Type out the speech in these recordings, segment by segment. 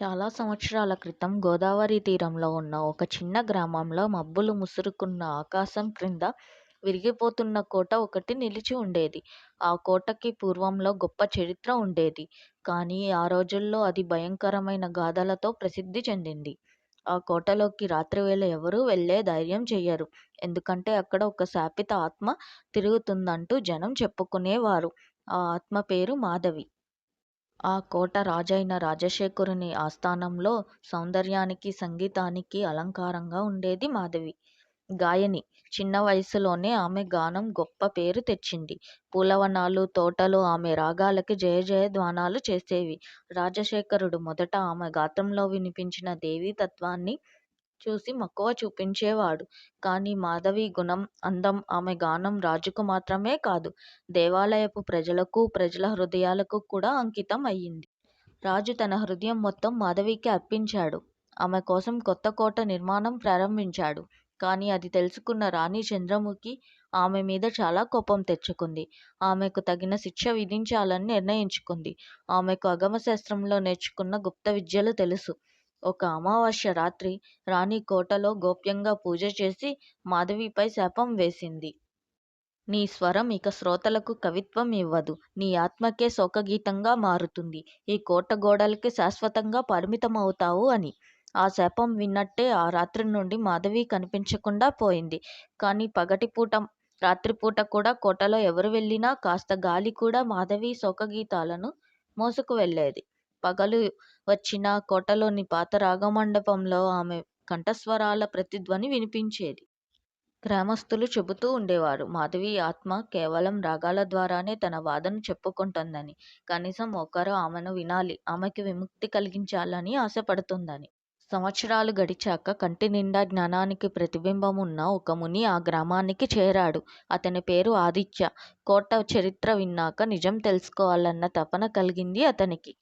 చాలా సంవత్సరాల క్రితం గోదావరి తీరంలో ఉన్న ఒక చిన్న గ్రామంలో మబ్బులు ముసురుకున్న ఆకాశం క్రింద విరిగిపోతున్న కోట ఒకటి నిలిచి ఉండేది. ఆ కోటకి పూర్వంలో గొప్ప చరిత్ర ఉండేది. కానీ ఆ రోజుల్లో అది భయంకరమైన గాథలతో ప్రసిద్ధి చెందింది. ఆ కోటలోకి రాత్రివేళ ఎవరూ వెళ్ళే ధైర్యం చెయ్యరు. ఎందుకంటే అక్కడ ఒక శాపిత ఆత్మ తిరుగుతుందంటూ జనం చెప్పుకునేవారు. ఆ ఆత్మ పేరు మాధవి. ఆ కోట రాజైన రాజశేఖరుని ఆస్థానంలో సౌందర్యానికి, సంగీతానికి అలంకారంగా ఉండేది మాధవి. గాయని. చిన్న వయసులోనే ఆమె గానం గొప్ప పేరు తెచ్చింది. పూలవనాలు, తోటలు ఆమె రాగాలకి జయజయధ్వానాలు చేసేవి. రాజశేఖరుడు మొదట ఆమె గాత్రంలో వినిపించిన దేవీతత్వాన్ని చూసి మక్కువ చూపించేవాడు. కానీ మాధవి గుణం, అందం, ఆమె గానం రాజుకు మాత్రమే కాదు, దేవాలయపు ప్రజలకు, ప్రజల హృదయాలకు కూడా అంకితం అయ్యింది. రాజు తన హృదయం మొత్తం మాధవికి అర్పించాడు. ఆమె కోసం కొత్త కోట నిర్మాణం ప్రారంభించాడు. కానీ అది తెలుసుకున్న రాణి చంద్రముఖి ఆమె మీద చాలా కోపం తెచ్చుకుంది. ఆమెకు తగిన శిక్ష విధించాలని నిర్ణయించుకుంది. ఆమెకు అగమశాస్త్రంలో నేర్చుకున్న గుప్త విద్యలు తెలుసు. ఒక అమావాస్య రాత్రి రాణి కోటలో గోప్యంగా పూజ చేసి మాధవిపై శాపం వేసింది. నీ స్వరం ఇక శ్రోతలకు కవిత్వం ఇవ్వదు. నీ ఆత్మకే శోకగీతంగా మారుతుంది. ఈ కోట గోడలకి శాశ్వతంగా పరిమితమవుతావు అని. ఆ శాపం విన్నట్టే ఆ రాత్రి నుండి మాధవి కనిపించకుండా పోయింది. కానీ పగటిపూట, రాత్రిపూట కూడా కోటలో ఎవరు వెళ్ళినా కాస్త గాలి కూడా మాధవి శోకగీతాలను మోసుకు వెళ్ళేది. పగలు వచ్చినా కోటలోని పాత రాగమండపంలో ఆమె కంఠస్వరాల ప్రతిధ్వని వినిపించేది. గ్రామస్తులు చెబుతూ ఉండేవారు, మాధవి ఆత్మ కేవలం రాగాల ద్వారానే తన బాధను చెప్పుకుంటుందని. కనీసం ఒకరు ఆమెను వినాలి, ఆమెకి విముక్తి కలిగించాలని ఆశపడుతుందని. సంవత్సరాలు గడిచాక కంటి నిండా జ్ఞానానికి ప్రతిబింబమున్న ఒక ముని ఆ గ్రామానికి చేరాడు. అతని పేరు ఆదిత్య. కోట చరిత్ర విన్నాక నిజం తెలుసుకోవాలన్న తపన కలిగింది అతనికి.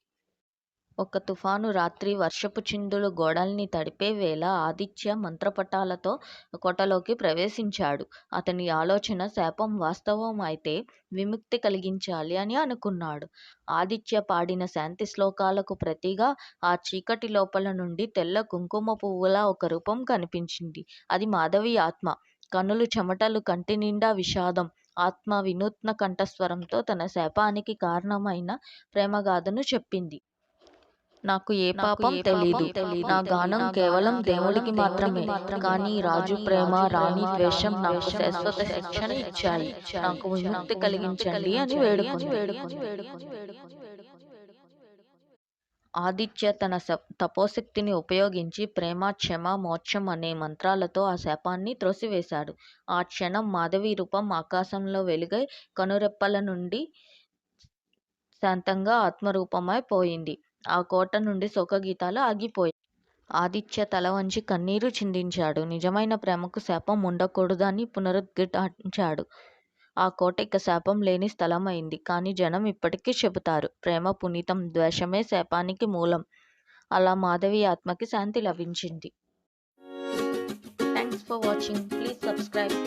ఒక తుఫాను రాత్రి వర్షపు చిందులు గోడల్ని తడిపే వేళ ఆదిత్య మంత్రపటాలతో కోటలోకి ప్రవేశించాడు. అతని ఆలోచన శాపం వాస్తవం అయితే విముక్తి కలిగించాలి అని అనుకున్నాడు. ఆదిత్య పాడిన శాంతి శ్లోకాలకు ప్రతిగా ఆ చీకటి లోపల నుండి తెల్ల కుంకుమ పువ్వులా ఒక రూపం కనిపించింది. అది మాధవి ఆత్మ. కనులు చెమటలు, కంటి నిండా విషాదం. ఆత్మ వినూత్న కంఠస్వరంతో తన శాపానికి కారణమైన ప్రేమగాథను చెప్పింది. నాకు ఏ పాపం తెలీదు. నా గానం కేవలం దేవుడికి మాత్రమే. కానీ రాజు ప్రేమ, రాణి ద్వేషం నాకు శాశ్వత శిక్షణ ఇచ్చాయి. నాకు విముక్తి కలిగించండి అని వేడుకుంది. ఆదిత్య తన తపోశక్తిని ఉపయోగించి ప్రేమ, క్షమ, మోక్షం అనే మంత్రాలతో ఆ శాపాన్ని త్రోసివేశాడు. ఆ క్షణం మాధవి రూపం ఆకాశంలో వెలుగై కనురెప్పల నుండి శాంతంగా ఆత్మరూపమై పోయింది. ఆ కోట నుండి శోకగీతాలు ఆగిపోయాయి. ఆదిత్య తల వంచి కన్నీరు చిందించాడు. నిజమైన ప్రేమకు శాపం ఉండకూడదని పునరుద్ఘాటించాడు. ఆ కోట ఇక శాపం లేని స్థలమైంది. కానీ జనం ఇప్పటికీ చెబుతారు, ప్రేమ పునీతం, ద్వేషమే శాపానికి మూలం. అలా మాధవి ఆత్మకి శాంతి లభించింది. Thanks for watching. Please subscribe.